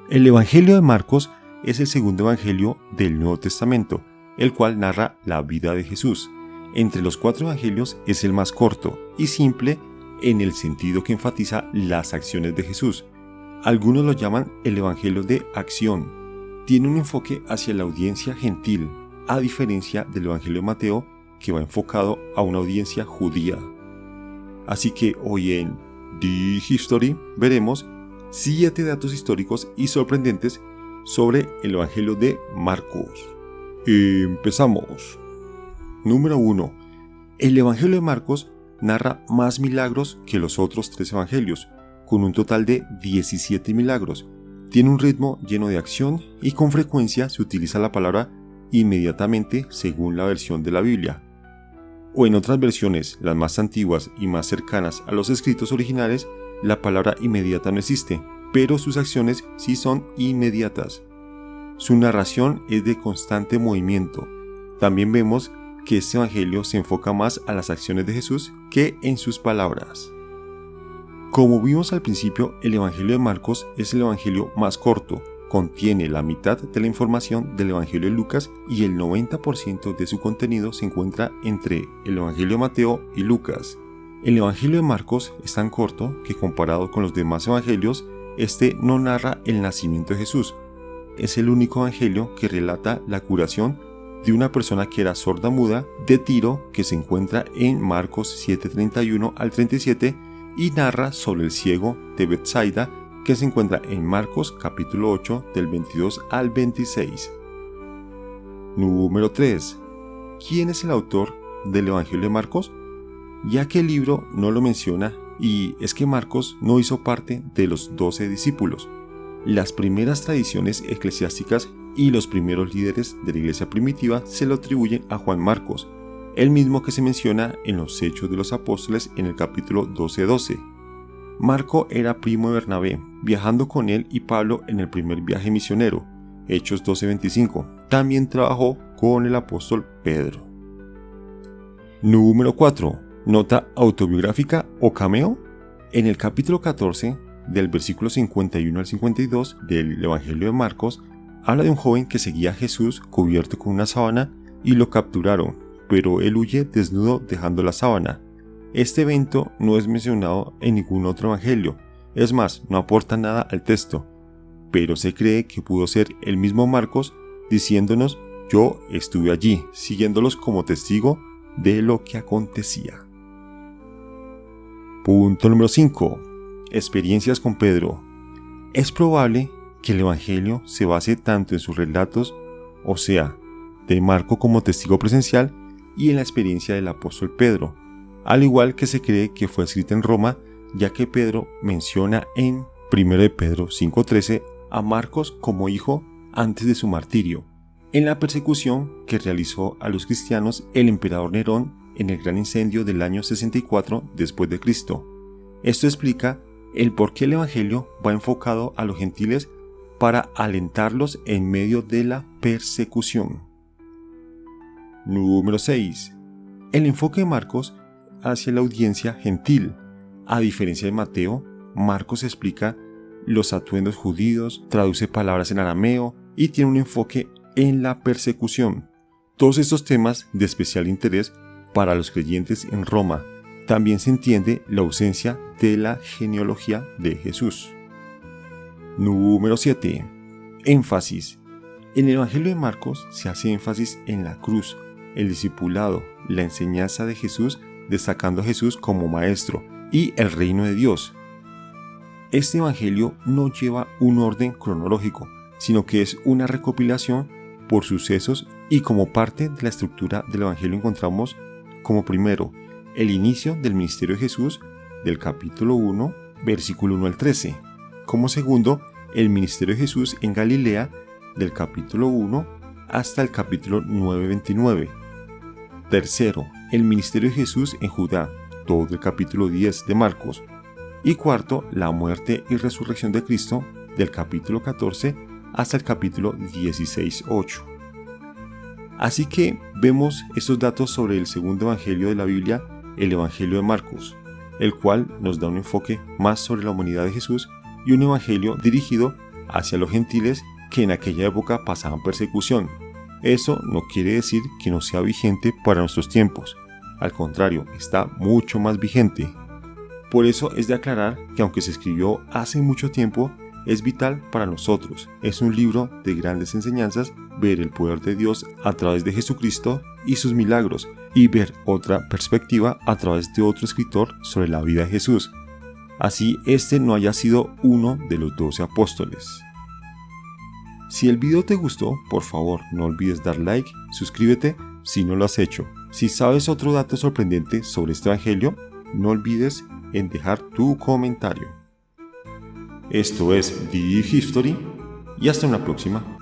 El Evangelio de Marcos es el segundo evangelio del Nuevo Testamento, el cual narra la vida de Jesús. Entre los 4 evangelios es el más corto y simple en el sentido que enfatiza las acciones de Jesús. Algunos lo llaman el evangelio de acción. Tiene un enfoque hacia la audiencia gentil, a diferencia del evangelio de Mateo, que va enfocado a una audiencia judía. Así que hoy en The History veremos 7 datos históricos y sorprendentes sobre el evangelio de Marcos. Empezamos. Número 1. El evangelio de Marcos narra más milagros que los otros 3 evangelios, con un total de 17 milagros. Tiene un ritmo lleno de acción y con frecuencia se utiliza la palabra inmediatamente según la versión de la Biblia. O en otras versiones, las más antiguas y más cercanas a los escritos originales, la palabra inmediata no existe, pero sus acciones sí son inmediatas. Su narración es de constante movimiento. También vemos que este evangelio se enfoca más a las acciones de Jesús que en sus palabras. Como vimos al principio, el evangelio de Marcos es el evangelio más corto. Contiene la mitad de la información del evangelio de Lucas y el 90% de su contenido se encuentra entre el evangelio de Mateo y Lucas. El evangelio de Marcos es tan corto que comparado con los demás evangelios, este no narra el nacimiento de Jesús. Es el único evangelio que relata la curación de una persona que era sorda-muda de Tiro, que se encuentra en Marcos 7:31 al 37, y narra sobre el ciego de Betsaida, que se encuentra en Marcos capítulo 8 del 22 al 26. Número 3. ¿Quién es el autor del evangelio de Marcos? Ya que el libro no lo menciona, y es que Marcos no hizo parte de los 12 discípulos. Las primeras tradiciones eclesiásticas y los primeros líderes de la iglesia primitiva se lo atribuyen a Juan Marcos, el mismo que se menciona en los Hechos de los Apóstoles en el capítulo 12:12. Marco era primo de Bernabé, viajando con él y Pablo en el primer viaje misionero, Hechos 12:25. También trabajó con el apóstol Pedro. Número 4. Nota autobiográfica o cameo. En el capítulo 14, del versículo 51 al 52 del Evangelio de Marcos, habla de un joven que seguía a Jesús cubierto con una sábana y lo capturaron, pero él huye desnudo dejando la sábana. Este evento no es mencionado en ningún otro evangelio, es más, no aporta nada al texto, pero se cree que pudo ser el mismo Marcos diciéndonos: yo estuve allí, siguiéndolos como testigo de lo que acontecía. Punto número 5. Experiencias con Pedro. Es probable que el evangelio se base tanto en sus relatos, o sea, de Marco como testigo presencial, y en la experiencia del apóstol Pedro, al igual que se cree que fue escrita en Roma, ya que Pedro menciona en 1 de Pedro 5:13 a Marcos como hijo antes de su martirio, en la persecución que realizó a los cristianos el emperador Nerón en el gran incendio del año 64 después de Cristo. Esto explica el por qué el evangelio va enfocado a los gentiles para alentarlos en medio de la persecución. Número 6. El enfoque de Marcos hacia la audiencia gentil. A diferencia de Mateo, Marcos explica los atuendos judíos, traduce palabras en arameo y tiene un enfoque en la persecución. Todos estos temas de especial interés para los creyentes en Roma. También se entiende la ausencia de la genealogía de Jesús. Número 7. Énfasis. En el Evangelio de Marcos se hace énfasis en la cruz, el discipulado, la enseñanza de Jesús, destacando a Jesús como maestro y el reino de Dios. Este evangelio no lleva un orden cronológico, sino que es una recopilación por sucesos, y como parte de la estructura del evangelio encontramos como primero el inicio del ministerio de Jesús del capítulo 1, versículo 1 al 13. Como segundo, el ministerio de Jesús en Galilea del capítulo 1 hasta el capítulo 9:29. Tercero, el ministerio de Jesús en Judá, todo el capítulo 10 de Marcos. Y cuarto, la muerte y resurrección de Cristo del capítulo 14 hasta el capítulo 16:8. Así que vemos estos datos sobre el segundo evangelio de la Biblia, el evangelio de Marcos, el cual nos da un enfoque más sobre la humanidad de Jesús y un evangelio dirigido hacia los gentiles que en aquella época pasaban persecución. Eso no quiere decir que no sea vigente para nuestros tiempos. Al contrario, está mucho más vigente. Por eso es de aclarar que aunque se escribió hace mucho tiempo, es vital para nosotros. Es un libro de grandes enseñanzas, ver el poder de Dios a través de Jesucristo y sus milagros, y ver otra perspectiva a través de otro escritor sobre la vida de Jesús. Así este no haya sido uno de los 12 apóstoles. Si el video te gustó, por favor no olvides dar like, suscríbete si no lo has hecho. Si sabes otro dato sorprendente sobre este evangelio, no olvides en dejar tu comentario. Esto es Vivir History y hasta una próxima.